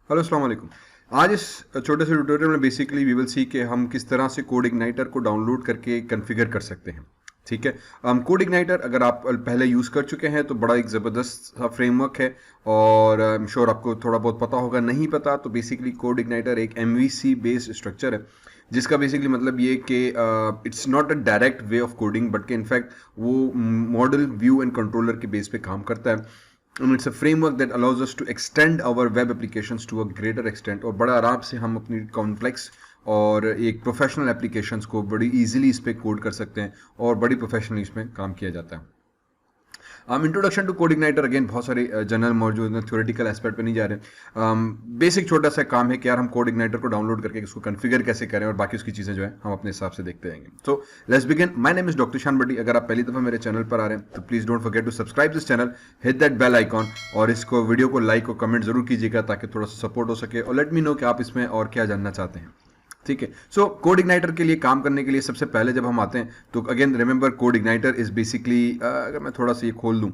Hello अस्सलाम वालेकुम। आज इस छोटे से ट्यूटोरियल में बेसिकली वी विल सी कि हम किस तरह से कोड इग्नाइटर को डाउनलोड करके कॉन्फ़िगर कर सकते हैं। ठीक है, कोड इग्नाइटर अगर आप पहले यूज़ कर चुके हैं तो बड़ा एक ज़बरदस्त सा फ्रेमवर्क है और आई एम श्योर आपको थोड़ा बहुत पता होगा। नहीं पता तो बेसिकली कोड इग्नाइटर एक MVC बेस्ड स्ट्रक्चर है, जिसका बेसिकली मतलब ये कि it's not a direct way of coding but के इनफैक्ट वो मॉडल व्यू एंड कंट्रोलर के बेस पे काम करता है। And it's a framework that allows us to extend our web applications to a greater extent और बड़ा आराम से हम अपनी कॉम्प्लेक्स और एक प्रोफेशनल एप्लीकेशंस को बड़ी इजीली इस पे कोड कर सकते हैं और बड़ी प्रोफेशनली इसमें काम किया जाता है। Introduction to CodeIgniter, again बहुत सारे जनरल मौजूद हैं, थ्योरेटिकल एस्पेक्ट पे नहीं जा रहे। बेसिक छोटा सा काम है कि यार हम कोड इग्नाइटर को डाउनलोड करके इसको कॉन्फ़िगर कैसे करें और बाकी उसकी चीज़ें जो है हम अपने हिसाब से देखते रहेंगे। So let's begin. My name is doctor शान भट्टी। अगर आप पहली दफ़ा मेरे चैनल पर आ रहे हैं तो please don't forget to subscribe this channel, hit that bell icon और इसको वीडियो को लाइक और कमेंट जरूर कीजिएगा ताकि थोड़ा सा सपोर्ट हो सके और लेट मी नो कि आप इसमें और क्या जानना चाहते हैं। ठीक है, सो कोड इग्नाइटर के लिए काम करने के लिए सबसे पहले जब हम आते हैं तो again remember code igniter is basically, अगर मैं थोड़ा सा ये खोल दूँ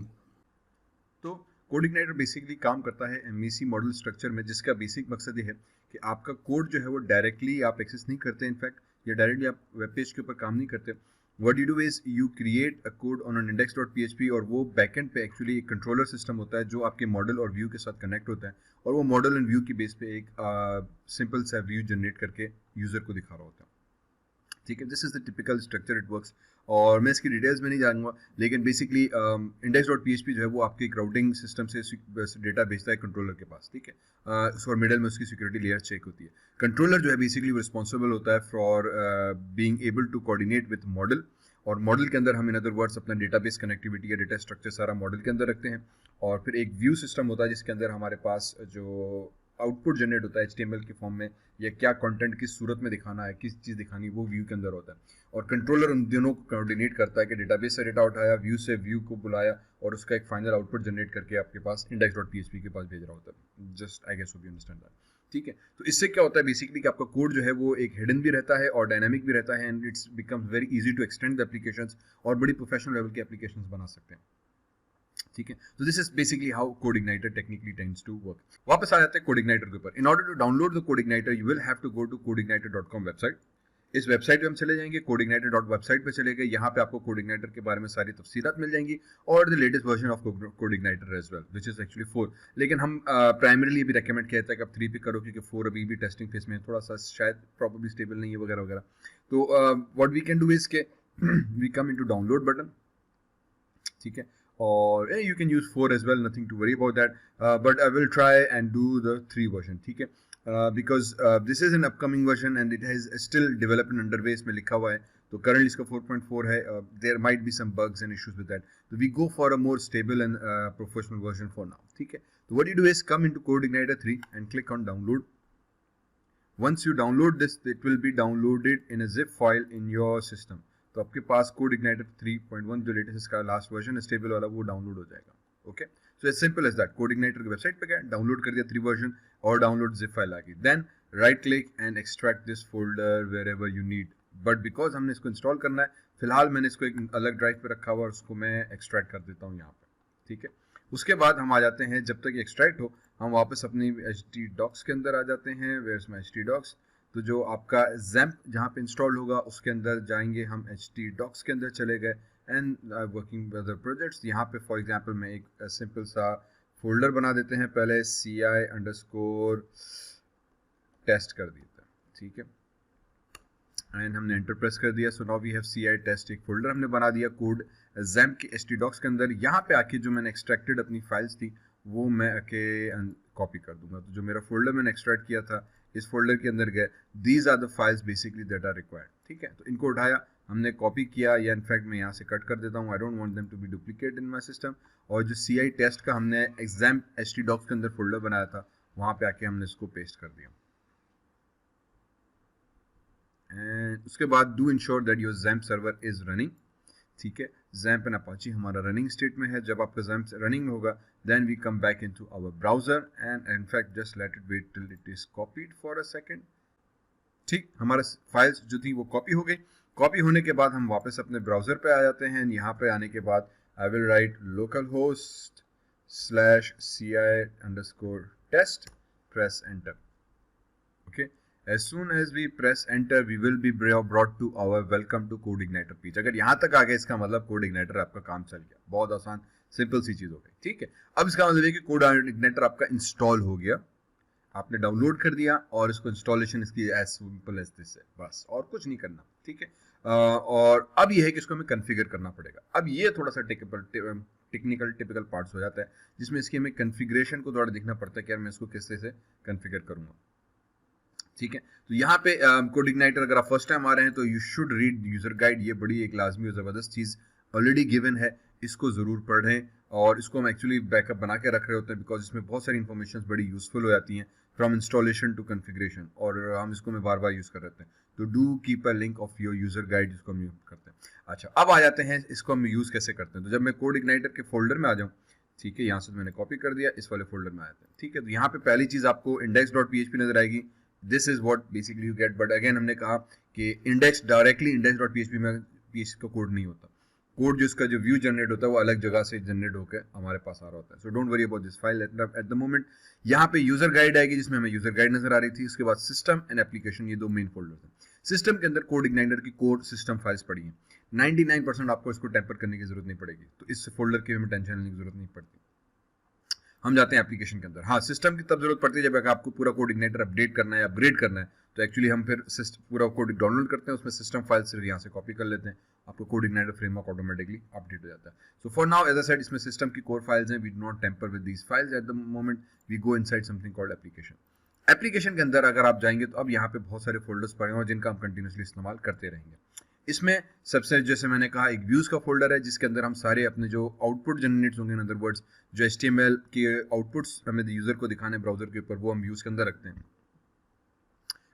तो कोड इग्नाइटर बेसिकली काम करता है MVC मॉडल स्ट्रक्चर में, जिसका बेसिक मकसद ये है कि आपका कोड जो है वो डायरेक्टली आप एक्सेस नहीं करते, इनफैक्ट या डायरेक्टली आप वेब पेज के ऊपर काम नहीं करते। What you do is you create a code on an index.php और वो बैकएंड पे एक्चुअली एक कंट्रोलर सिस्टम होता है जो आपके मॉडल और व्यू के साथ कनेक्ट होता है और वो मॉडल एंड व्यू की बेस पे एक सिंपल सा व्यू जनरेट करके यूजर को दिखा रहा होता है। ठीक है, this is the typical structure it works और मैं इसकी डिटेल्स में नहीं जाऊंगा, लेकिन बेसिकली index.php जो है वो आपके एक राउटिंग सिस्टम से डेटा भेजता है कंट्रोलर के पास। ठीक है, और मिडल में उसकी सिक्योरिटी लेयर चेक होती है। कंट्रोलर जो है बेसिकली रिस्पॉन्सिबल होता है for being able to coordinate with model और मॉडल के अंदर हम इन अदर वर्ड्स अपना डेटाबेस कनेक्टिविटी या डेटा स्ट्रक्चर सारा मॉडल के अंदर रखते हैं और फिर एक व्यू सिस्टम होता है जिसके अंदर हमारे पास जो आउटपुट जनरेट होता है HTML के फॉर्म में या क्या कंटेंट किस सूरत में दिखाना है, किस चीज़ दिखानी है, वो व्यू के अंदर होता है और कंट्रोलर उन दोनों को कोऑर्डिनेट करता है कि डेटाबेस से डेटा उठाया, व्यू से व्यू को बुलाया और उसका एक फाइनल आउटपुट जनरेट करके आपके पास index.php के पास भेज रहा होता है। Just I guess hope you understand that. ठीक है, तो इससे क्या होता है बेसिकली कि आपका कोड जो है वो एक हिडन भी रहता है और डायनामिक भी रहता है and it's becomes very easy to extend the applications और बड़ी प्रोफेशनल लेवल की एप्लीकेशंस बना सकते हैं। ठीक है, तो this is basically how CodeIgniter technically tends to work. वापस आ जाते हैं कोड इग्नाइटर के ऊपर। In order to download the CodeIgniter you will have to go to codeigniter.com website. इस वेबसाइट पे हम चले जाएंगे, codeigniter.website पे चले गए, यहाँ पे आपको कोड इग्नाइटर के बारे में सारी तफसीलात मिल जाएंगी और the latest version of CodeIgniter as well which is actually 4, लेकिन हम प्राइमरीली भी रेकमेंड किया था कि आप 3 पे करो क्योंकि 4 अभी भी टेस्टिंग फेस में थोड़ा सा शायद प्रॉब्लली स्टेबल नहीं है वगैरह वगैरह। तो what we can do is के we come into download button. ठीक है, और you can use 4 as well, nothing to worry about that, but I will try and do the 3 version. ठीक है, because this is an upcoming version and it has still development underway इसमें लिखा हुआ है, तो currently इसका 4.4 है, there might be some bugs and issues with that, so we go for a more stable and professional version for now. ठीक है, so what you do is come into CodeIgniter 3 and click on download. Once you download this, it will be downloaded in a zip file in your system. तो आपके पास code igniter 3.1 जो latest इसका last version stable वाला वो download हो जाएगा। Okay, so as simple as that, CodeIgniter की website पे गए, डाउनलोड कर दिया 3 वर्जन और डाउनलोड जिप फाइल आ गई। Then right click and extract this folder wherever you need, but because हमने इसको इंस्टॉल करना है फिलहाल मैंने इसको एक अलग ड्राइव पे रखा हुआ और उसको मैं एक्सट्रैक्ट कर देता हूँ यहाँ पे। ठीक है, उसके बाद हम आ जाते हैं, जब तक एक्सट्रैक्ट हो हम वापस अपनी htdocs के अंदर आ जाते हैं। वेयर इज माय htdocs, तो जो आपका XAMPP जहाँ पे इंस्टॉल होगा उसके अंदर जाएंगे हम, htdocs के अंदर चले गए and working with other projects. यहाँ पे फॉर एग्जांपल मैं एक सिंपल सा फोल्डर बना देते हैं, पहले ci_test कर देते हैं। ठीक है, एंड हमने एंटर प्रेस कर दिया, so now we have ci_test एक फोल्डर हमने बना दिया कोड XAMPP के htdocs के अंदर। यहाँ पे आके जो मैंने एक्सट्रैक्टेड अपनी फाइल्स थी वो मैं आके कॉपी कर दूंगा, तो जो मेरा फोल्डर मैंने एक्सट्रैक्ट किया था इस फोल्डर के अंदर गए, these are the files basically that are required. ठीक है, तो इनको उठाया हमने, कॉपी किया, या इनफैक्ट मैं यहाँ से कट कर देता हूँ, I don't want them to be duplicate in my system. और जो ci_test का हमने XAMPP htdocs के अंदर फोल्डर बनाया था वहाँ पे आके हमने इसको पेस्ट कर दिया। एंड उसके बाद do ensure that your XAMPP server is running. ठीक है, XAMPP एंड अपाची हमारा रनिंग स्टेट में है। जब आपका XAMPP रनिंग होगा then we come back into our browser and in fact just let it wait till it is copied for a second. ठीक, हमारा फाइल्स जो थी वो कॉपी हो गई। कॉपी होने के बाद हम वापस अपने ब्राउजर पे आ जाते हैं। यहाँ पे आने के बाद I will write localhost/ci_test, press enter. Okay, as soon as we press enter we will be brought to our welcome to CodeIgniter page. अगर यहाँ तक आ गया इसका मतलब CodeIgniter आपका काम चल गया, बहुत आसान सिंपल सी चीज हो गई, ठीक है। अब इसका मतलब है कि CodeIgniter आपका इंस्टॉल हो गया, आपने डाउनलोड कर दिया और इसको इंस्टॉलेशन इसकी एज सिंपल एज दिस है, बस और कुछ नहीं करना, ठीक है। और अब ये है कि इसको हमें कॉन्फ़िगर करना पड़ेगा। अब ये थोड़ा सा टेक्निकल टिपिकल पार्ट्स हो जाता है जिसमें इसकी हमें कॉन्फ़िगरेशन को थोड़ा देखना पड़ता है कि यार मैं इसको किस तरह से कॉन्फ़िगर करूंगा, ठीक है। तो यहाँ पे CodeIgniter अगर आप फर्स्ट टाइम आ रहे हैं तो you should read user guide, ये बड़ी एक लाजमी और ज़बरदस्त चीज़ ऑलरेडी गिवन है, इसको ज़रूर पढ़ें। और इसको हम एक्चुअली बैकअप बना के रख रहे होते हैं बिकॉज इसमें बहुत सारी इन्फॉर्मेशन बड़ी यूजफुल हो जाती हैं फ्रॉम इंस्टॉलेशन टू कॉन्फ़िगरेशन, और हम इसको में बार बार यूज़ कर रहे हैं। तो do keep a link of your user guide, जिसको हम यूज करते हैं। अच्छा, अब आ जाते हैं इसको हम यूज़ कैसे करते हैं। तो जब मैं CodeIgniter के फोल्डर में आ जाऊँ, ठीक है, यहाँ से मैंने कॉपी कर दिया, इस वाले फोल्डर में आ जाते हैं, ठीक है। तो यहाँ पे पहली चीज़ आपको index.php नजर आएगी, this is what basically you get. But again हमने कहा कि डायरेक्टली index.php में PHP का कोड नहीं होता, कोड जो इसका जो व्यू जनरेट होता है वो अलग जगह से जनरेट होकर हमारे पास आ रहा होता है। So don't worry about this file eight the moment. यहाँ पे यूजर गाइड आएगी जिसमें हमें यूजर गाइड नजर आ रही थी। उसके बाद सिस्टम एंड एप्लीकेशन, ये दो मेन फोल्डर्स हैं। सिस्टम के अंदर CodeIgniter की कोर सिस्टम फाइल्स पड़ी हैं, 99% आपको इसको टेम्पर करने की जरूरत नहीं पड़ेगी, तो इस फोल्डर की हमें टेंशन लेने की जरूरत नहीं पड़ती। हम जाते हैं एप्लीकेशन के अंदर। हाँ, सिस्टम की तब जरूरत पड़ती है जब आपको पूरा CodeIgniter अपडेट करना है, अपग्रेड करना है, तो एक्चुअली हम फिर पूरा कोड डाउनलोड करते हैं, उसमें सिस्टम फाइल सिर्फ यहाँ से कॉपी कर लेते हैं, आपको CodeIgniter फ्रेमवर्क ऑटोमेटिकली अपडेट हो जाता है। So for now as I said, इसमें सिस्टम की कोर फाइल्स हैं, we do not tamper with these files at the moment, we go inside something called application. Application के अंदर अगर आप जाएंगे तो अब यहाँ पे बहुत सारे फोल्डर्स पड़े हैं और जिनका हम कंटिन्यूसली इस्तेमाल करते रहेंगे। इसमें सबसे, जैसे मैंने कहा, एक व्यूज का फोल्डर है जिसके अंदर हम सारे अपने जो आउटपुट जनरेट होंगे, इन अदर वर्ड्स जो HTML के आउटपुट्स हमें यूजर को दिखाने ब्राउजर के ऊपर, वो हम व्यूज के अंदर रखते हैं।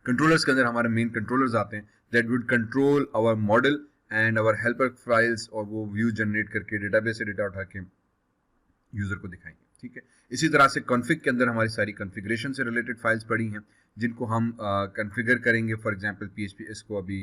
कंट्रोलर्स के अंदर हमारे मेन कंट्रोलर्स आते हैं that would control our model and our helper files, और वो व्यू जनरेट करके डेटाबेस से डेटा उठा के यूजर को दिखाएंगे, ठीक है। इसी तरह से कॉन्फ़िग के अंदर हमारी सारी कॉन्फ़िगरेशन से रिलेटेड फाइल्स पड़ी हैं जिनको हम कॉन्फ़िगर करेंगे। फॉर एग्जांपल PHP इसको अभी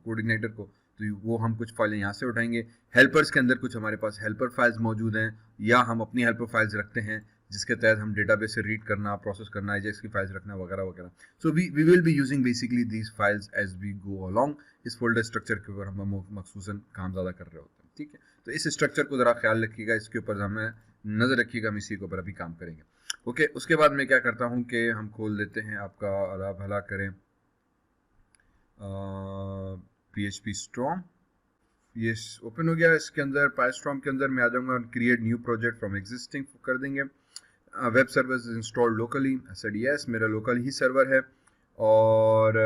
CodeIgniter को, तो वो हम कुछ फाइलें यहाँ से उठाएंगे। हेल्पर्स के अंदर कुछ हमारे पास हेल्पर फाइल्स मौजूद हैं, या हम अपनी हेल्पर फाइल्स रखते हैं जिसके तहत हम डेटाबेस से रीड करना, प्रोसेस करना, एजेक्स की फाइल्स रखना वगैरह वगैरह। So we will be using basically these files as we go along. इस फोल्डर स्ट्रक्चर के ऊपर हम मखसूसन काम ज़्यादा कर रहे होते हैं, ठीक है। तो इस स्ट्रक्चर को ज़रा ख्याल रखिएगा, इसके ऊपर हमें नज़र रखिएगा, हम इसी के ऊपर अभी काम करेंगे। ओके, उसके बाद मैं क्या करता हूँ कि हम खोल देते हैं, आपका अला भला करें, PHP Storm, ये ओपन हो गया। इसके अंदर PyStorm के अंदर मैं आ जाऊँगा, create new project from existing कर देंगे। Web server install locally, said yes, मेरा लोकल ही सर्वर है। और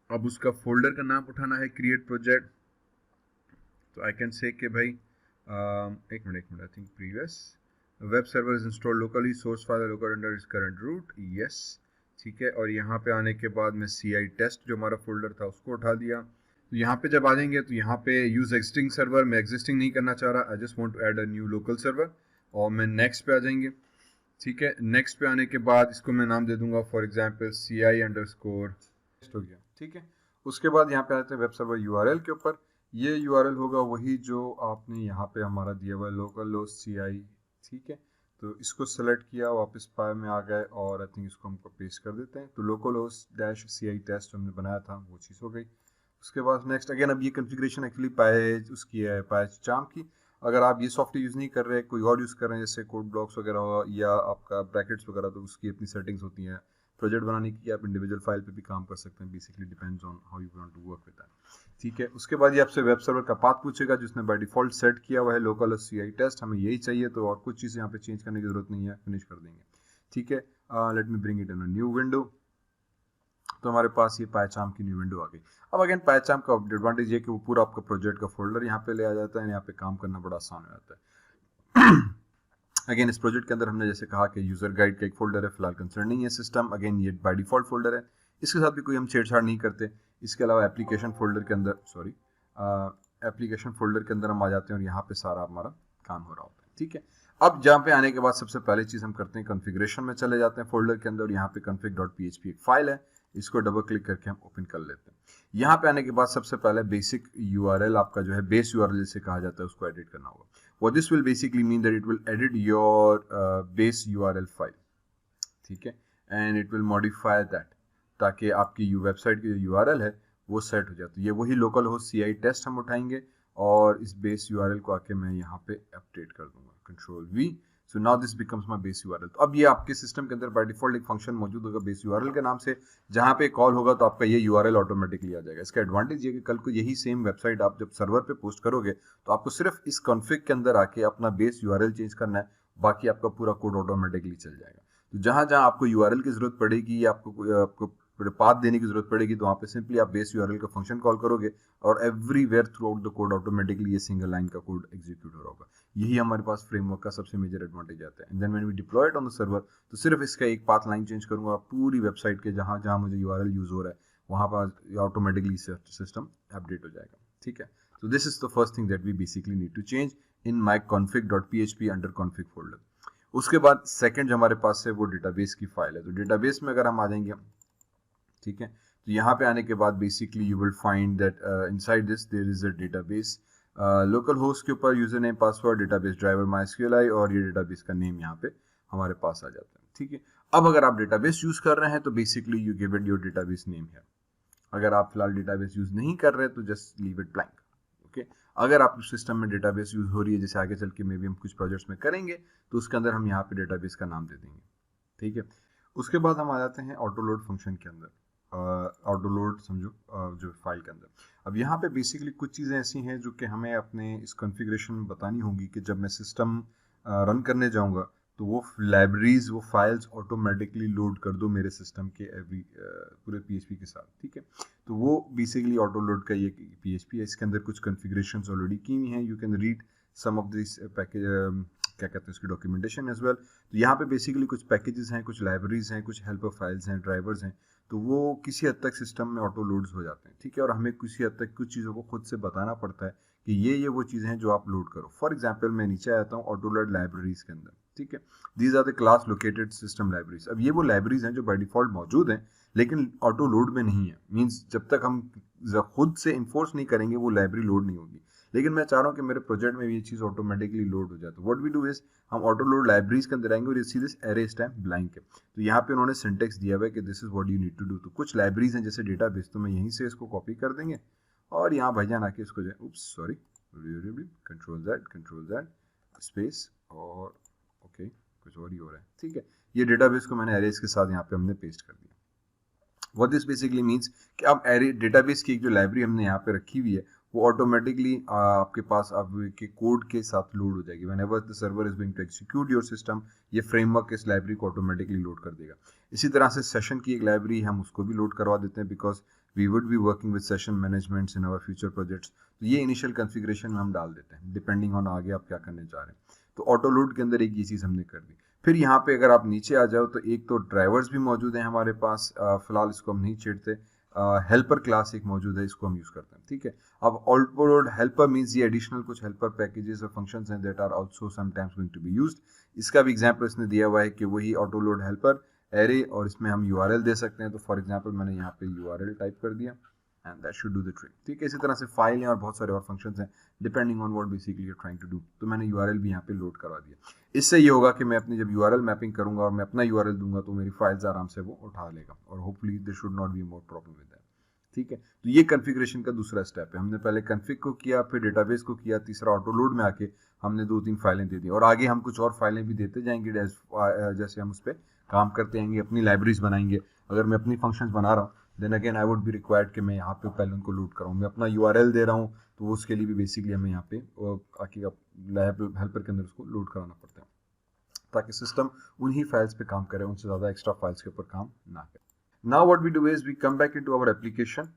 अब उसका फोल्डर का नाम उठाना है क्रिएट प्रोजेक्ट। तो आई कैन से कि भाई एक minute, I think previous web server is install locally, source file local under is current root, yes, ठीक है। और यहाँ पे आने के बाद मैं CI टेस्ट जो हमारा फोल्डर था उसको उठा दिया। तो यहाँ पे जब आ जाएंगे तो यहाँ पे यूज एग्जिस्टिंग सर्वर, मैं एग्जिस्टिंग नहीं करना चाह रहा, I just want to add a new local server. और मैं नेक्स्ट पे आ जाएंगे, ठीक है। नेक्स्ट पे आने के बाद इसको मैं नाम दे दूंगा फॉर एग्जांपल CI_, हो गया, ठीक है। उसके बाद यहाँ पे आते हैं वेब सर्वर URL के ऊपर। ये URL होगा वही जो आपने यहाँ पे हमारा दिया हुआ लोकल होस्ट CI, ठीक है। तो इसको सेलेक्ट किया, वापस पाए में आ गए, और आई थिंक इसको हमको पेस्ट कर देते हैं। तो लोकल होस्ट -CI टेस्ट जो हमने बनाया था वो चीज़ हो गई। उसके बाद नेक्स्ट अगेन, अब ये कॉन्फ़िगरेशन एक्चुअली उसकी है PyCharm की। अगर आप ये सॉफ्टवेयर यूज़ नहीं कर रहे, कोई और यूज़ कर रहे हैं जैसे कोड ब्लॉक्स वगैरह हो या आपका ब्रैकेट्स वगैरह, तो उसकी अपनी सेटिंग्स होती हैं प्रोजेक्ट बनाने की। आप इंडिविजुअल फाइल पे भी काम कर सकते हैं, basically depends on how you want to work with that, ठीक है। उसके बाद ये आपसे वेब सर्वर का पाथ पूछेगा जिसने बाय डिफॉल्ट सेट किया हुआ है लोकल CI टेस्ट, हमें यही चाहिए, तो और कुछ चीज़ें यहाँ पे चेंज करने की जरूरत नहीं है, फिनिश कर देंगे, ठीक है। Let me bring it in a new window. तो हमारे पास ये PyCharm की न्यू विंडो आ गई। अब अगेन PyCharm का एडवांटेज ये कि वो पूरा आपका प्रोजेक्ट का फोल्डर यहाँ पे ले आ जाता है, यहाँ पे काम करना बड़ा आसान हो जाता है। अगेन इस प्रोजेक्ट के अंदर हमने जैसे कहा कि यूजर गाइड का एक फोल्डर है, फिलहाल कंसर्न नहीं है सिस्टम, अगेन ये बाय डिफॉल्ट फोल्डर है, इसके साथ भी कोई हम छेड़छाड़ नहीं करते। इसके अलावा एप्लीकेशन फोल्डर के अंदर एप्लीकेशन फोल्डर के अंदर हम आ जाते हैं और यहाँ पे सारा हमारा काम हो रहा होता है, ठीक है। अब जहाँ पे आने के बाद सबसे पहले चीज़ हम करते हैं, कॉन्फ़िगरेशन में चले जाते हैं फोल्डर के अंदर, और यहाँ पे config.php एक फाइल है, इसको डबल क्लिक करके हम ओपन कर लेते हैं। यहाँ पे आने के बाद सबसे पहले बेसिक URL आपका जो है बेस URL से कहा जाता है उसको एडिट करना होगा। What this will basically mean that it will edit your base URL file, ठीक है। And it will modify that, ताकि आपकी वेबसाइट की जो यूआरएल है वो सेट हो जाए। तो ये वही लोकल होस्ट सीआई टेस्ट हम उठाएंगे और इस बेस यूआरएल को आके मैं यहाँ पे अपडेट कर दूंगा, control we. So now this becomes my base URL. तो अब ये आपके सिस्टम के अंदर बाय डिफॉल्ट एक फंक्शन मौजूद होगा बेस यूआरएल के नाम से, जहाँ पे कॉल होगा तो आपका ये यूआरएल ऑटोमेटिकली आ जाएगा। इसका एडवांटेज ये कि कल को यही सेम वेबसाइट आप जब सर्वर पे पोस्ट करोगे तो आपको सिर्फ इस कॉन्फ़िग के अंदर आके अपना बेस यूआरएल चेंज करना है, बाकी आपका पूरा कोड ऑटोमेटिकली चल जाएगा। तो जहाँ जहाँ आपको यूआरएल की जरूरत पड़ेगी या आपको पाथ देने की जरूरत पड़ेगी, तो वहाँ पे सिंपली आप बेस यूआरएल का फंक्शन कॉल करोगे और everywhere through out the code automatically ये सिंगल लाइन का कोड एग्जीक्यूट हो रहा होगा। यही हमारे पास फ्रेमवर्क का सबसे मेजर एडवांटेज आता है। And then when we deploy it on the server, तो सिर्फ इसका एक पाथ लाइन चेंज करूंगा, पूरी वेबसाइट के जहाँ जहाँ मुझे यूआरएल यूज हो रहा है वहाँ पर ऑटोमेटिकली सिस्टम अपडेट हो जाएगा। ठीक है, so this is the first thing that we basically need to change in my config.php under config folder. उसके बाद सेकंड जो हमारे पास है वो डेटाबेस की फाइल है। तो डेटाबेस में अगर हम आ जाएंगे, ठीक है, तो यहाँ पे आने के बाद basically you will find that inside this there is a database, local host के ऊपर username password, database driver MySQLi, और ये डेटाबेस का नेम यहाँ पे हमारे पास आ जाता है। ठीक है, अब अगर आप डेटाबेस यूज कर रहे हैं तो basically you give it your database name है। अगर आप फिलहाल डेटाबेस यूज नहीं कर रहे तो just leave it blank. Okay, अगर आप सिस्टम में डेटाबेस यूज हो रही है, जैसे आगे चल के मे बी हम कुछ प्रोजेक्ट्स में करेंगे, तो उसके अंदर हम यहाँ पे डेटाबेस का नाम दे देंगे। ठीक है, उसके बाद हम आ जाते हैं ऑटो लोड फंक्शन के अंदर। ऑटो लोड समझो जो फाइल के अंदर। अब यहाँ पे बेसिकली कुछ चीज़ें ऐसी हैं जो कि हमें अपने इस कॉन्फ़िगरेशन में बतानी होगी कि जब मैं सिस्टम रन करने जाऊँगा तो वो लाइब्रेरीज, वो फाइल्स ऑटोमेटिकली लोड कर दो मेरे सिस्टम के पूरे PHP के साथ। ठीक है, तो वो बेसिकली ऑटो लोड का ये PHP है। इसके अंदर कुछ कॉन्फ़िगरेशंस ऑलरेडी की हुई हैं। You can read some of this package, क्या कहते हैं उसकी डॉक्यूमेंटेशन एज वेल। तो यहाँ पे बेसिकली कुछ पैकेजेस हैं, कुछ लाइब्रेरीज हैं, कुछ हेल्पर फाइल्स हैं, ड्राइवर्स हैं, तो वो किसी हद तक सिस्टम में ऑटो लोड्स हो जाते हैं। ठीक है, और हमें किसी हद तक कुछ चीज़ों को खुद से बताना पड़ता है कि ये वो चीज़ें हैं जो आप लोड करो। फॉर एग्जाम्पल मैं नीचे आता हूँ ऑटो लोड लाइब्रेरीज के अंदर। ठीक है, these are the class located system libraries. अब ये वो लाइब्रेरीज हैं जो बाय डिफॉल्ट मौजूद हैं लेकिन ऑटो लोड में नहीं है। मीन्स जब तक हम खुद से इन्फोर्स नहीं करेंगे वो लाइब्रेरी लोड नहीं होगी। लेकिन मैं चाह रहा हूँ कि मेरे प्रोजेक्ट में भी ये चीज़ ऑटोमेटिकली लोड हो जाए। तो व्हाट वी डू इज हम ऑटो लोड लाइब्रेरीज के अंदर आएंगे और ये सीधे एरे टाइम ब्लैंक है। तो यहाँ पे उन्होंने सिंटेक्स दिया हुआ है कि this is what you need to do. तो कुछ लाइब्रेरीज हैं जैसे डेटाबेस, तो मैं यहीं से इसको कॉपी कर देंगे और यहाँ भाईजान आके इसको जाए, oops sorry, control that space, और ओके कुछ और ही हो रहा है। ठीक है, ये डेटाबेस को मैंने एरेज के साथ यहाँ पे हमने पेस्ट कर दिया। व्हाट दिस बेसिकली मीन्स कि अब एरे डेटाबेस की एक जो लाइब्रेरी हमने यहाँ पे रखी हुई है वो ऑटोमेटिकली आपके पास आपके कोड के साथ लोड हो जाएगी। Whenever the server is going to execute your system, ये फ्रेमवर्क इस लाइब्रेरी को ऑटोमेटिकली लोड कर देगा। इसी तरह से सेशन की एक लाइब्रेरी हम उसको भी लोड करवा देते हैं, because we would be working with session managements in our future projects. तो ये इनिशियल कॉन्फ़िगरेशन में हम डाल देते हैं डिपेंडिंग ऑन आगे आप क्या करने जा रहे हैं। तो ऑटो लोड के अंदर एक ये चीज़ हमने कर दी। फिर यहाँ पे अगर आप नीचे आ जाओ तो एक तो ड्राइवर्स भी मौजूद हैं हमारे पास, फिलहाल इसको हम नहीं छेड़ते। हेल्पर क्लास एक मौजूद है, इसको हम यूज करते हैं। ठीक है, अब ऑटो लोड हेल्पर मींस ये एडिशनल कुछ हेल्पर पैकेजेस और फंक्शंस हैं that are also sometimes going to be used. इसका भी एग्जांपल इसने दिया हुआ है कि वही ऑटो लोड हेल्पर एरे, और इसमें हम यूआरएल दे सकते हैं। तो फॉर एग्जांपल मैंने यहाँ पे यूआरएल टाइप कर दिया and that should do the trick. ठीक है, इसी तरह से फाइल हैं और बहुत सारे और फंक्शंस हैं depending on what basically you are trying to do. तो मैंने यूआरएल भी यहाँ पे लोड करवा दिया। इससे ये होगा कि मैं अपनी जब यूआरएल मैपिंग करूंगा और मैं अपना यूआरएल दूंगा तो मेरी फाइल्स आराम से वो उठा लेगा और hopefully there should not be more problem with that. ठीक है, तो ये कॉन्फ़िगरेशन का दूसरा स्टेप है। हमने पहले कॉन्फ़िग को किया, फिर डेटाबेस को किया, तीसरा ऑटो लोड में आके हमने 2-3 फाइलें दे दी और आगे हम कुछ और फाइलें भी देते जाएंगे जैसे हम उस पर काम करते जाएंगे, अपनी लाइब्रेरीज बनाएंगे। अगर मैं अपनी फंक्शंस बना रहा हूँ then again I would be required कि मैं यहाँ पे पहले उनको लोड कराऊँ। मैं अपना यूआरएल दे रहा हूँ तो उसके लिए भी बेसिकली हमें यहाँ पे आके हेल्पर के अंदर उसको लोड कराना पड़ता है ताकि सिस्टम उन्हीं फाइल्स पे काम करे, उनसे ज़्यादा एक्स्ट्रा फाइल्स के ऊपर काम ना करे। Now what we do is we come back into our application.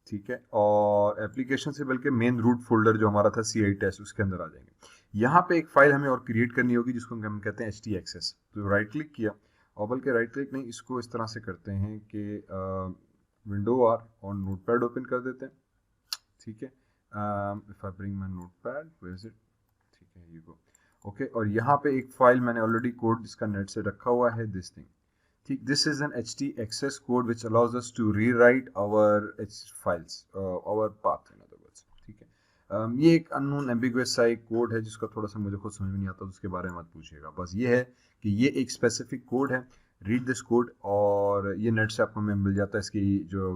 ठीक है, और एप्लीकेशन से बल्कि मेन रूट फोल्डर जो हमारा था CI टेस्ट, उसके अंदर आ जाएंगे। यहाँ पे एक फाइल हमें और क्रिएट करनी होगी जिसको हम कहते हैं htaccess। तो राइट क्लिक किया, और बल्कि राइट क्लिक नहीं, इसको इस तरह से करते हैं कि विंडो आर और नोटपैड ओपन कर देते हैं। ठीक है, if I bring my notepad, where is it? ठीक है, यू गो। ओके, और यहाँ पे एक फाइल मैंने ऑलरेडी कोड जिसका नेट से रखा हुआ है, दिस थिंग। ठीक, this is an htaccess code which allows us to rewrite our files, our path in other words। ठीक है, ये एक अननोन एम्बिगुअस सा एक कोड है जिसका थोड़ा सा मुझे खुद समझ में नहीं आता, तो उसके बारे में मत पूछिएगा। बस ये है कि ये एक स्पेसिफिक कोड है रीड दिस कोड, और ये नेट से आपको हमें मिल जाता है इसकी जो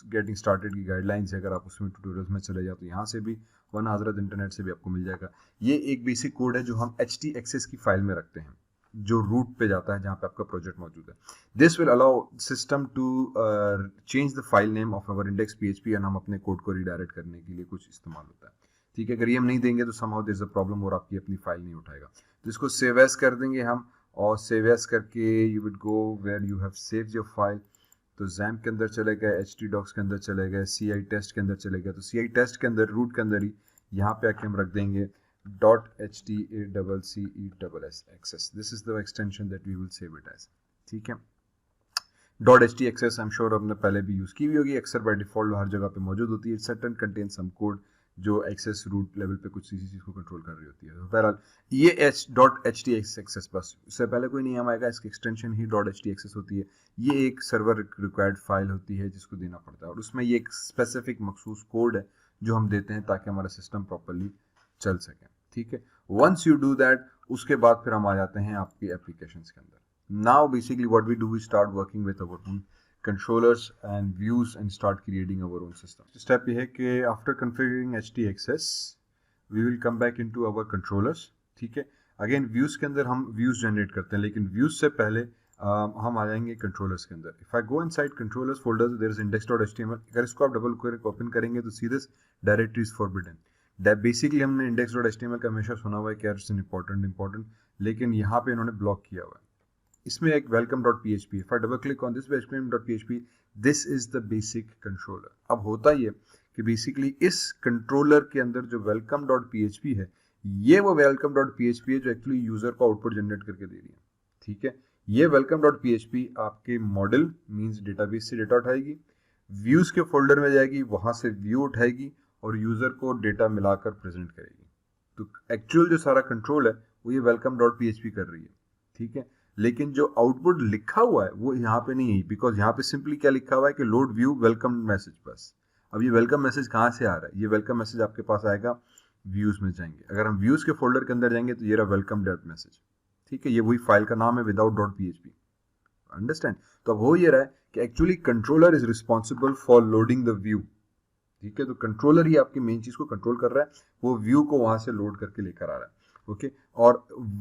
गेटिंग स्टार्टेड की गाइडलाइंस है, अगर आप उसमें ट्यूटोरियल्स में चले जाओ तो यहाँ से भी, वरना हजरत इंटरनेट से भी आपको मिल जाएगा। ये एक बेसिक कोड है जो हम htexes की फाइल में रखते हैं, जो रूट पे जाता है जहाँ पे आपका प्रोजेक्ट मौजूद है। This will allow system to change the file name of our index PHP, and हम अपने कोड को रिडायरेक्ट करने के लिए कुछ इस्तेमाल होता है। ठीक है, अगर ये हम नहीं देंगे तो somehow there is a problem और आपकी अपनी फाइल नहीं उठाएगा। तो इसको सेव एज कर देंगे हम, और सेव एज करके you will go where you have saved your file. तो XAMPP के अंदर चले गए, htdocs के अंदर चले गए, CI टेस्ट के अंदर चले गए। तो CI टेस्ट के अंदर रूट के अंदर ही यहाँ पे आके हम रख देंगे .htexs। This is the extension that we will save it as. ठीक है, .htexs आई एम श्योर आपने पहले भी यूज की हुई होगी, अक्सर बाय डिफॉल्ट हर जगह पे मौजूद होती है। Set and contain some code जो एक्सेस रूट लेवल पे कुछ किसी चीज को कंट्रोल कर रही होती है। तो बहरहाल ये .htexs बस, इससे पहले कोई नियम आएगा, इसकी एक्सटेंशन ही .htexs होती है। ये एक सर्वर रिक्वायर्ड फाइल होती है जिसको देना पड़ता है, और उसमें ये एक स्पेसिफिक मखसूस कोड है जो हम देते हैं ताकि हमारा सिस्टम प्रॉपरली चल सके। ठीक है, वंस यू डू दैट, उसके बाद फिर हम आ जाते हैं आपकी एप्लीकेशंस के अंदर। Now basically what we do, we start working with our own controllers and views and start creating our own system. Step ये है कि after configuring htexs we will come back into our controllers. ठीक है, again views के अंदर हम views generate करते हैं, लेकिन व्यूज से पहले हम आ जाएंगे कंट्रोलर्स के अंदर। If I go inside controllers folder, there is index.html। अगर इसको आप डबल क्लिक ओपन करेंगे तो see this directory is forbidden. Basically हमने index.html का हमेशा सुना हुआ है कि यार इट्स इंपॉर्टेंट, लेकिन यहाँ पे इन्होंने ब्लॉक किया हुआ है। इसमें एक welcome.php, if I double click on this welcome.php, this is the basic controller। अब होता ये कि बेसिकली इस कंट्रोलर के अंदर जो welcome.php है, ये वो welcome.php है जो एक्चुअली यूजर को आउटपुट जनरेट करके दे रही है। ठीक है, ये welcome.php आपके मॉडल मींस डेटाबेस से डेटा उठाएगी, व्यूज के फोल्डर में जाएगी, वहां से व्यू उठाएगी और यूजर को डेटा मिलाकर प्रेजेंट करेगी। तो एक्चुअल जो सारा कंट्रोल है वो ये welcome.php कर रही है। ठीक है, लेकिन जो आउटपुट लिखा हुआ है वो यहाँ पे नहीं है, बिकॉज यहाँ पे सिंपली क्या लिखा हुआ है कि लोड व्यू वेलकम मैसेज बस। अब ये वेलकम मैसेज कहाँ से आ रहा है? ये वेलकम मैसेज आपके पास आएगा व्यूज में जाएंगे। अगर हम व्यूज के फोल्डर के अंदर जाएंगे तो ये रहा वेलकम डॉट मैसेज। ठीक है, ये वही फाइल का नाम है विदाउट .php। अंडरस्टैंड? तो अब हो ये रहा है कि actually controller is responsible for loading the view. ठीक है, तो कंट्रोलर ही आपकी मेन चीज को कंट्रोल कर रहा है, वो व्यू को वहां से लोड करके लेकर आ रहा है। ओके, और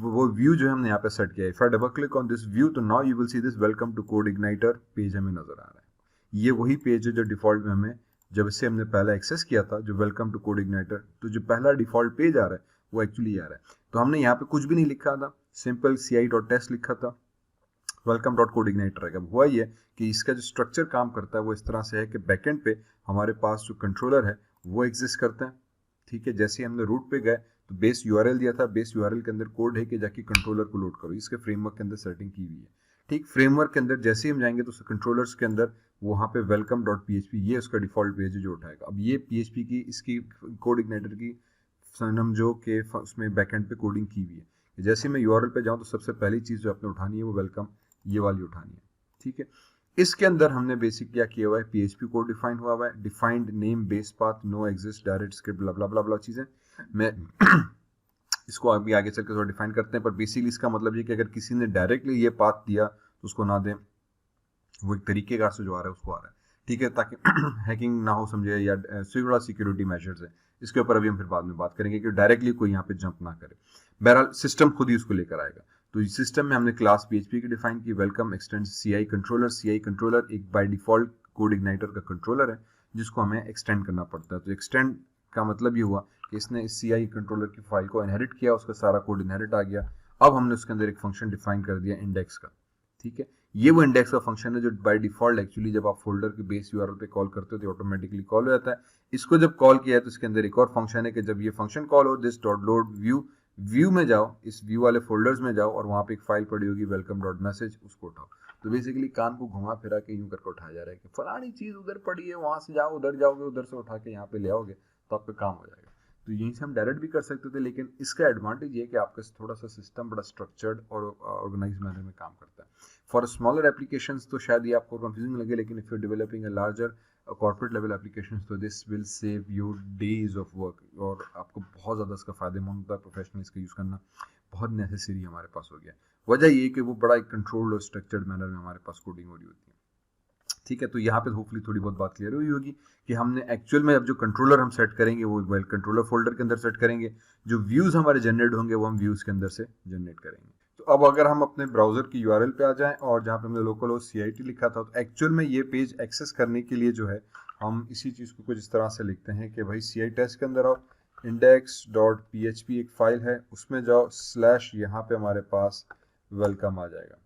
वो व्यू जो है हमने यहाँ पे सेट किया है। If I double click on this view, तो now you will see this welcome to CodeIgniter page हमें नजर आ रहा है। ये वही पेज है जो डिफॉल्ट में हमें जब से हमने पहला एक्सेस किया था, जो वेलकम टू कोड इग्नाइटर, तो जो पहला डिफॉल्ट पेज आ रहा है वो एक्चुअली आ रहा है। तो हमने यहाँ पे कुछ भी नहीं लिखा था, सिंपल ci.test लिखा था, welcome.codeIgniter रहेगा। हुआ ये कि इसका जो स्ट्रक्चर काम करता है वो इस तरह से है कि बैकएंड पे हमारे पास जो कंट्रोलर है वो एग्जिस्ट करता है। ठीक है, जैसे हमने रूट पे गए तो बेस यूआरएल दिया था, बेस यूआरएल के अंदर कोड है कि जाके कंट्रोलर को लोड करो, इसके फ्रेमवर्क के अंदर सेटिंग की हुई है। ठीक, फ्रेमवर्क के अंदर जैसे ही हम जाएंगे तो कंट्रोलर्स के अंदर वहाँ पे welcome.php ये उसका डिफॉल्ट पेज है जो उठाएगा। अब ये PHP की इसकी कोड इग्नाइटर की सनम जो के उसमें बैकएंड पे कोडिंग की हुई है। जैसे मैं यूआरएल पे जाऊँ तो सबसे पहली चीज़ जो आपने उठानी है वो वेलकम ये वाली उठानी है। ठीक है, इसके अंदर हमने बेसिक क्या किया हुआ है, PHP कोड डिफाइन हुआ है, defined name base path no exist direct script blah blah blah blah चीजें। मैं इसको अभी आगे चल के थोड़ा डिफाइन करते हैं, पर बेसिकली इसका मतलब ये कि अगर किसी ने डायरेक्टली ये पाथ दिया तो उसको ना दें, वो एक तरीके का से जो आ रहा है उसको आ रहा है। ठीक है, ताकि हैकिंग ना हो समझे, या थोड़ा सिक्योरिटी मेजर्स है, इसके ऊपर अभी हम फिर बाद में बात करेंगे कि डायरेक्टली कोई यहाँ पे जंप ना करे। बहरहाल सिस्टम खुद ही उसको लेकर आएगा। तो इस सिस्टम में हमने क्लास PHP की डिफाइन की, welcome extend CI controller. CI controller एक बाय डिफॉल्ट कोड इग्नाइटर का कंट्रोलर है जिसको हमें एक्सटेंड करना पड़ता है। तो एक्सटेंड का मतलब ये हुआ कि इसने इस CI कंट्रोलर की फाइल को इनहेरिट किया, उसका सारा कोड इनहेरिट आ गया। अब हमने उसके अंदर एक फंक्शन डिफाइन कर दिया इंडेक्स का। ठीक है, ये वो इंडेक्स का फंक्शन है जो बाय डिफॉल्ट एक्चुअली जब आप फोल्डर के बेस यूआरएल पे कॉल करते हो तो ऑटोमेटिकली कॉल हो जाता है। इसको जब कॉल किया है तो इसके अंदर एक और फंक्शन है कि जब ये फंक्शन कॉल हो, दिस डॉट लोड व्यू में जाओ, इस व्यू वाले फोल्डर्स में जाओ और वहाँ पे एक फाइल पड़ी होगी वेलकम डॉट मैसेज, उसको उठाओ। तो बेसिकली कान को घुमा फिरा के यूं करके उठाया जा रहा है कि फलानी चीज उधर पड़ी है, वहां से जाओ, उधर जाओगे, उधर से उठा के यहाँ पे ले आओगे तो आपका काम हो जाएगा। तो यहीं से हम डायरेक्ट भी कर सकते थे, लेकिन इसका एडवांटेज ये है कि आपका थोड़ा सा सिस्टम बड़ा स्ट्रक्चर्ड और ऑर्गेनाइज मैनर में काम करता है। फॉर स्मॉलर एप्लीकेशंस तो शायद ये आपको कंफ्यूजिंग लगे, लेकिन if you developing a larger corporate level applications तो this will save you days of work, और आपको बहुत ज़्यादा इसका फायदेमंद होता है। प्रोफेशनल इसका यूज़ करना बहुत नेसेसरी हमारे पास हो गया। वजह ये कि वो बड़ा एक कंट्रोल्ड और स्ट्रक्चर्ड मैनर में हमारे पास कोडिंग हो रही होती है। ठीक है, तो यहाँ पे होपफुली थोड़ी बहुत बात क्लियर हुई होगी कि हमने एक्चुअल में अब जो कंट्रोलर हम सेट करेंगे वो वेल कंट्रोलर फोल्डर के अंदर सेट करेंगे, जो व्यूज हमारे जनरेट होंगे वो हम व्यूज के अंदर से जनरेट करेंगे। तो अब अगर हम अपने ब्राउजर की यूआरएल पे आ जाएं और जहाँ पे हमने लोकल होस्ट CIT लिखा था, तो एक्चुअल में ये पेज एक्सेस करने के लिए जो है हम इसी चीज़ को कुछ इस तरह से लिखते हैं कि भाई CI टेस्ट के अंदर आओ, index.php एक फाइल है उसमें जाओ, स्लैश यहाँ पे हमारे पास वेलकम आ जाएगा।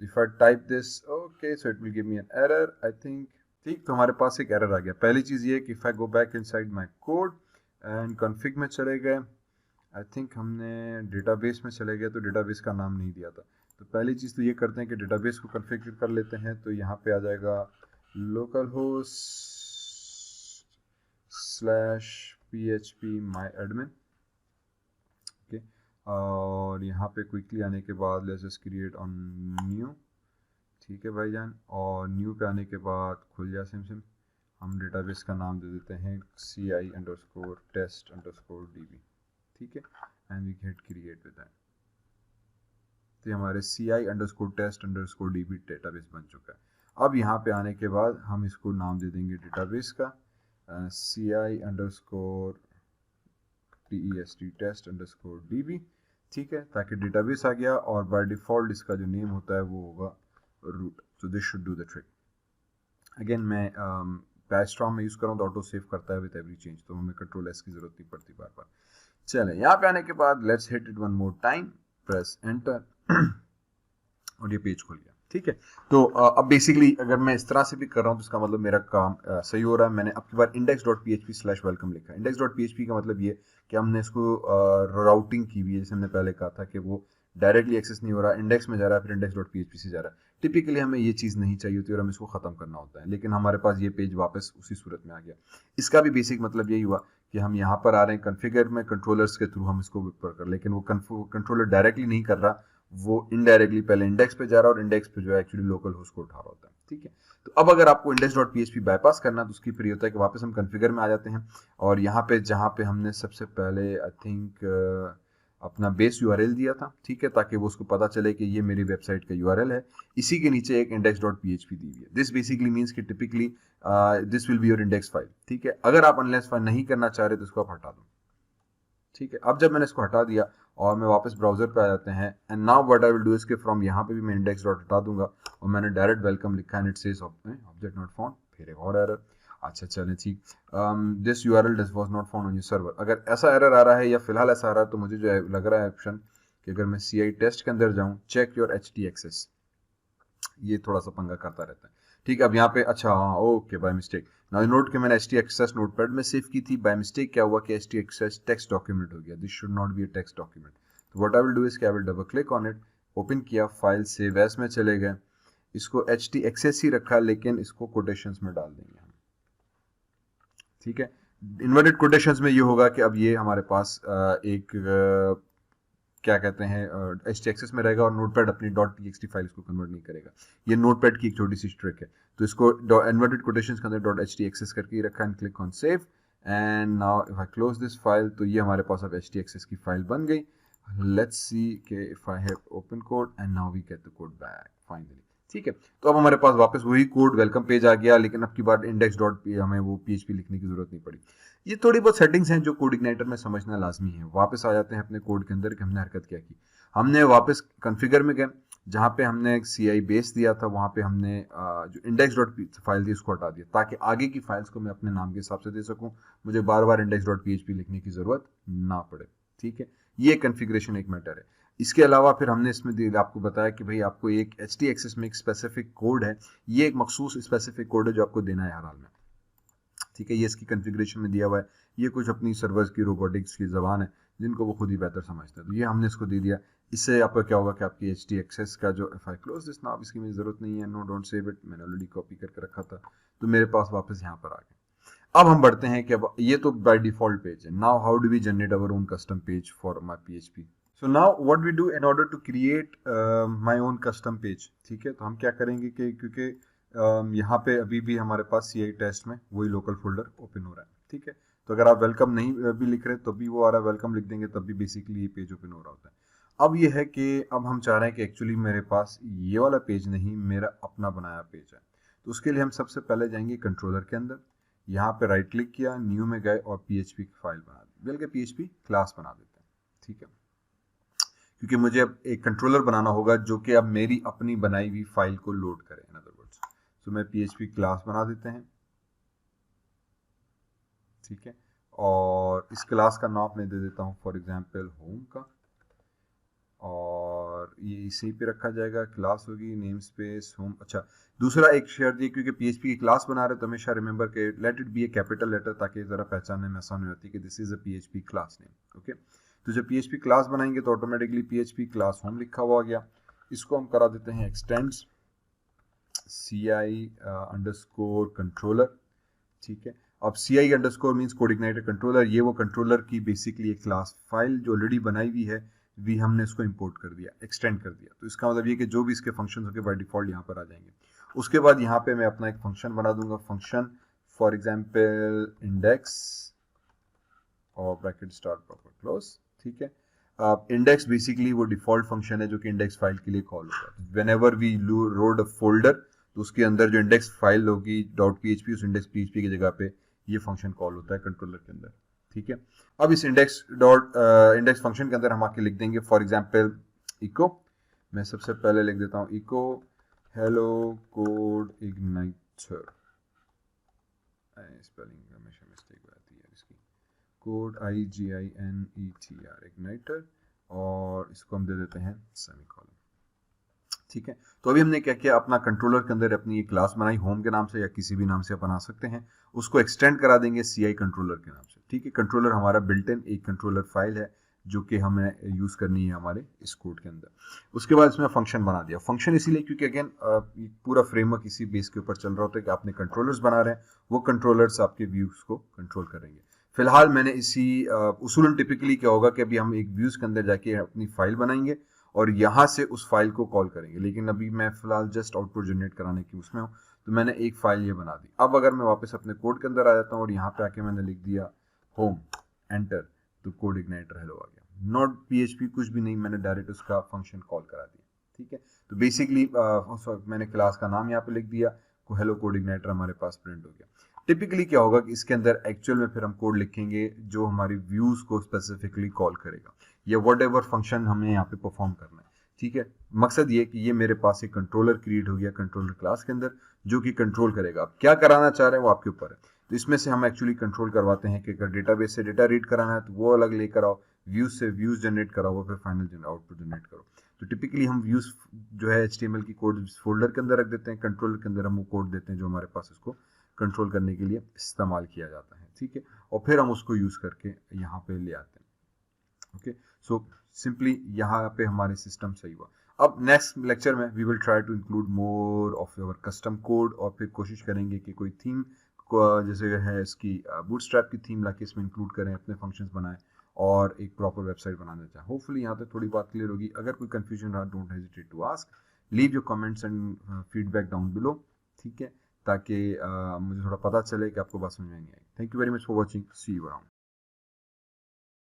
If I type this, okay, so it will give me an error, I think। ठीक, तो हमारे पास एक एरर आ गया। पहली चीज़ ये कि if I go back inside my code and config में चले गए, आई थिंक हमने डेटाबेस में चले गए तो डेटाबेस का नाम नहीं दिया था। तो पहली चीज़ तो ये करते हैं कि डेटाबेस को कॉन्फ़िगर कर लेते हैं। तो यहाँ पे आ जाएगा local host /php my admin। Okay, और यहाँ पे क्विकली आने के बाद let's just create on new. ठीक है भाईजान, और न्यू पे आने के बाद खुल जा सिम हम डेटाबेस का नाम दे देते हैं CI_test_db। ठीक है, and we get create with that. तो हमारे CI_test_db डेटाबेस बन चुका है। अब यहाँ पे आने के बाद हम इसको नाम दे देंगे डेटाबेस का CI_test_db। ठीक है, ताकि डेटाबेस आ गया और बाय डिफॉल्ट इसका जो नेम होता है वो होगा root. So this should do the trick. Again मैं पैचस्टॉर्म में यूज़ कर रहा हूँ तो ऑटो सेव करता है विद एवरी चेंज, तो हमें Ctrl+S की जरूरत नहीं पड़ती बार बार। चलें, यहाँ पे आने के बाद let's hit it one more time, press enter और ये पेज खुल गया। ठीक है, तो अब बेसिकली अगर मैं इस तरह से भी कर रहा हूँ तो इसका मतलब मेरा काम सही हो रहा है। मैंने अब की बार index.php/welcome लिखा है। index.php का मतलब ये कि हमने इसको राउटिंग की हुई है, जैसे हमने पहले कहा था कि वो डायरेक्टली एक्सेस नहीं हो रहा, इंडेक्स में जा रहा है, फिर index.php से जा रहा है। टिपिकली हमें ये चीज़ नहीं चाहिए होती और हमें इसको ख़त्म करना होता है, लेकिन हमारे पास ये पेज वापस उसी सूरत में आ गया। इसका भी बेसिक मतलब यही हुआ कि हम यहाँ पर आ रहे हैं कॉन्फ़िगर में, कंट्रोलर्स के थ्रू हम इसको ऊपर कर, लेकिन वो कंट्रोलर डायरेक्टली नहीं कर रहा, वो इनडायरेक्टली पहले इंडेक्स पे जा रहा है और इंडेक्स पे जो है एक्चुअली लोकल होस्ट को उठा रहा होता है। ठीक है, तो अब अगर आपको index.php बाईपास करना है तो उसकी फिर ये होता है कि वापस हम कॉन्फ़िगर में आ जाते हैं और यहाँ पे जहाँ पे हमने सबसे पहले आई थिंक अपना बेस यूआरएल दिया था, ठीक है, ताकि वो उसको पता चले कि ये मेरी वेबसाइट का यूआरएल है। इसी के नीचे एक index.php दी हुई है। दिस बेसिकली मीन्स कि typically this will be your index file. ठीक है, अगर आप अनलेस फाइल नहीं करना चाह रहे तो इसको आप हटा दो। ठीक है, अब जब मैंने इसको हटा दिया और मैं वापस ब्राउजर पे आ जाते हैं, and now what I will do is के फ्रॉम यहाँ पे भी मैं इंडेक्स डॉट हटा दूंगा और मैंने डायरेक्ट वेलकम लिखा है, it says object not found, फिर एक और एरर। अच्छा चलें, ठीक, this URL was not found on your server. अगर ऐसा एरर आ रहा है या फिलहाल ऐसा आ रहा है तो मुझे जो है लग रहा है ऑप्शन कि अगर मैं CI टेस्ट के अंदर जाऊँ, चेक योर htaccess, ये थोड़ा सा पंगा करता रहता है। ठीक है, अब यहाँ पे अच्छा हाँ okay by mistake now note कि मैंने htaccess नोटपैड में सेव की थी, बाय मिस्टेक क्या हुआ कि htaccess टेक्स्ट डॉक्यूमेंट हो गया। This should not be a text document. तो what I will do is कि I will double click on it, open किया, फाइल सेव एज में चले गए, इसको htaccess ही रखा लेकिन इसको कोटेशंस में डाल देंगे हम। ठीक है, इन्वर्टेड कोटेशंस में ये होगा कि अब ये हमारे पास एक क्या कहते हैं htaccess में रहेगा और नोटपैड अपनी .txt फाइल इसको कन्वर्ट नहीं करेगा। ये नोटपैड की एक छोटी सी ट्रिक है। तो इसको इन्वर्टेड कोटेशंस के अंदर .htaccess करके ही रखा and click on save, and now if I close this file तो ये हमारे पास अब htaccess की फाइल बन गई। लेट्स सी कि if I have open code and now we get the code back finally. ठीक है, तो अब हमारे पास वापस वही कोड वेलकम पेज आ गया, लेकिन अब की बार index.php हमें वो PHP लिखने की जरूरत नहीं पड़ी। ये थोड़ी बहुत सेटिंग्स हैं जो कोड इग्नाइटर में समझना लाजमी है। वापस आ जाते हैं अपने कोड के अंदर कि हमने हरकत क्या की। हमने वापस कॉन्फ़िगर में गए, जहाँ पे हमने एक CI बेस दिया था वहाँ पे हमने जो index.php फाइल थी उसको हटा दिया, ताकि आगे की फाइल्स को मैं अपने नाम के हिसाब से दे सकूँ, मुझे बार बार index.php लिखने की ज़रूरत ना पड़े। ठीक है, ये कॉन्फ़िगरेशन एक मैटर है। इसके अलावा फिर हमने इसमें आपको बताया कि भाई आपको एक htaccess में एक स्पेसिफिक कोड है, ये एक मखसूस स्पेसिफिक कोड है जो आपको देना है हर हाल में। ठीक है, ये इसकी कॉन्फ़िगरेशन में दिया हुआ है, ये कुछ अपनी सर्वर्स की रोबोटिक्स की ज़बान है जिनको वो खुद ही बेहतर समझते हैं, तो ये हमने इसको दे दिया। इससे आपका क्या होगा कि आपकी htaccess का जो if I close this now, इसकी मुझे ज़रूरत नहीं है, नो डोंट सेव इट, मैंने ऑलरेडी कॉपी करके रखा था, तो मेरे पास वापस यहाँ पर आ गया। अब हम बढ़ते हैं कि अब ये तो बाय डिफॉल्ट पेज है। Now how do we generate our own custom page for my PHP। So now what we do in order to create my own custom page. ठीक है, तो हम क्या करेंगे कि क्योंकि यहाँ पे अभी भी हमारे पास CI टेस्ट में वही लोकल फोल्डर ओपन हो रहा है। ठीक है, तो अगर आप वेलकम नहीं भी लिख रहे तब भी वो आ रहा है, वेलकम लिख देंगे तब भी बेसिकली ये पेज ओपन हो रहा होता है। अब ये है कि अब हम चाह रहे हैं कि एक्चुअली मेरे पास ये वाला पेज नहीं, मेरा अपना बनाया पेज है। तो उसके लिए हम सबसे पहले जाएंगे कंट्रोलर के अंदर, यहाँ पे राइट क्लिक किया, न्यू में गए और PHP की फाइल बना दी, बल्कि PHP क्लास बना देते हैं, ठीक है, क्योंकि मुझे अब एक कंट्रोलर बनाना होगा जो कि अब मेरी अपनी बनाई हुई फाइल को लोड करे, इन अदर वर्ड्स। तो मैं PHP क्लास बना देते हैं, ठीक है, और इस क्लास का नाम मैं दे देता हूँ फॉर एग्जांपल होम का, और ये इसी पे रखा जाएगा, क्लास होगी नेम स्पेस होम। अच्छा, दूसरा एक शेयर दिए, क्योंकि PHP की क्लास बना रहे तो हमेशा रिमेंबर के let it be a capital letter, ताकि ज़रा पहचानने में आसानी होती है कि this is a PHP class name. Okay, तो जब PHP क्लास बनाएंगे तो ऑटोमेटिकली PHP क्लास होम लिखा हुआ गया। इसको हम करा देते हैं एक्सटेंड्स CI _controller, ठीक है। अब CI_ means code igniter controller, ये वो कंट्रोलर की बेसिकली एक क्लास फाइल जो ऑलरेडी बनाई हुई है, भी हमने इसको इंपोर्ट कर दिया, एक्सटेंड कर दिया। तो इसका मतलब ये कि जो भी इसके फंक्शन होंगे बाय डिफॉल्ट यहाँ पर आ जाएंगे। उसके बाद यहाँ पे मैं अपना एक फंक्शन बना दूंगा, फंक्शन फॉर एग्जाम्पल इंडेक्स और ब्रैकेट स्टार्ट प्रॉपर क्लोज, ठीक है। इंडेक्स बेसिकली वो डिफॉल्ट फंक्शन है जो कि इंडेक्स फाइल के लिए कॉल होगा। Whenever we load a folder, तो उसके अंदर जो इंडेक्स फाइल होगी .php, उस इंडेक्स PHP की जगह पे ये फंक्शन कॉल होता है कंट्रोलर के अंदर, ठीक है। अब इस इंडेक्स फंक्शन के अंदर हम आके लिख देंगे फॉर एग्जांपल इको। मैं सबसे पहले लिख देता हूँ echo hello CodeIgniter, spelling हमेशा मिस्टेक आती है इसकी, कोड IGINETR इग्नाइटर, और इसको हम दे देते हैं सेमीकोलन, ठीक है। तो अभी हमने क्या किया, अपना कंट्रोलर के अंदर अपनी एक क्लास बनाई होम के नाम से या किसी भी नाम से आप बना सकते हैं, उसको एक्सटेंड करा देंगे CI कंट्रोलर के नाम से, ठीक है। कंट्रोलर हमारा बिल्ट इन एक कंट्रोलर फाइल है जो कि हमें यूज करनी है हमारे इस कोड के अंदर। उसके बाद इसमें फंक्शन बना दिया, फंक्शन इसीलिए क्योंकि अगेन पूरा फ्रेमवर्क इसी बेस के ऊपर चल रहा होता है कि आपने कंट्रोलर्स बना रहे हैं, वो कंट्रोलर्स आपके व्यूज को कंट्रोल करेंगे। फिलहाल मैंने इसी उसूलन टिपिकली क्या होगा कि अभी हम एक व्यूज के अंदर जाके अपनी फाइल बनाएंगे और यहाँ से उस फाइल को कॉल करेंगे, लेकिन अभी मैं फिलहाल जस्ट आउटपुट जनरेट कराने की उसमें हूँ, तो मैंने एक फाइल ये बना दी। अब अगर मैं वापस अपने कोड के अंदर आ जाता हूँ और यहाँ पे आके मैंने लिख दिया होम एंटर, तो कोड इग्नाइटर हेलो आ गया, नॉट PHP कुछ भी नहीं, मैंने डायरेक्ट उसका फंक्शन कॉल करा दिया, ठीक है। तो बेसिकली मैंने क्लास का नाम यहाँ पे लिख दिया, हेलो कोड इग्नाइटर हमारे पास प्रिंट हो गया। टिपिकली क्या होगा कि इसके अंदर एक्चुअल में फिर हम कोड लिखेंगे जो हमारी व्यूज को स्पेसिफिकली कॉल करेगा, या वट एवर फंक्शन हमें यहाँ पे परफॉर्म करना है, ठीक है। मकसद ये कि ये मेरे पास एक कंट्रोलर क्रिएट हो गया कंट्रोलर क्लास के अंदर जो कि कंट्रोल करेगा। आप क्या कराना चाह रहे हैं वो आपके ऊपर है। तो इसमें से हम एक्चुअली कंट्रोल करवाते हैं कि अगर डेटाबेस से डेटा रीड कराना है तो वो अलग लेकर आओ, व्यूज से व्यूज जनरेट कराओ, फिर फाइनल आउटपुट जनरेट करो। तो टिपिकली हम व्यूज जो है HTML की कोड फोल्डर के अंदर रख देते हैं, कंट्रोलर के अंदर हम वो कोड देते हैं जो हमारे पास उसको कंट्रोल करने के लिए इस्तेमाल किया जाता है, ठीक है। और फिर हम उसको यूज करके यहाँ पे ले आते हैं। ओके, सो सिंपली यहाँ पे हमारे सिस्टम सही हुआ। अब नेक्स्ट लेक्चर में we will try to include more of your custom code, और फिर कोशिश करेंगे कि कोई थीम को जैसे है इसकी बूटस्ट्रैप की थीम लाके इसमें इंक्लूड करें, अपने फंक्शंस बनाएं और एक प्रॉपर वेबसाइट बनाना चाहें। होपफुली यहाँ तक थोड़ी बात क्लियर होगी। अगर कोई कंफ्यूजन रहा, don't hesitate to ask, leave your comments and feedback down below, ठीक है, ताकि मुझे थोड़ा पता चले कि आपको बात समझ में नहीं आई। Thank you very much for watching, see you around.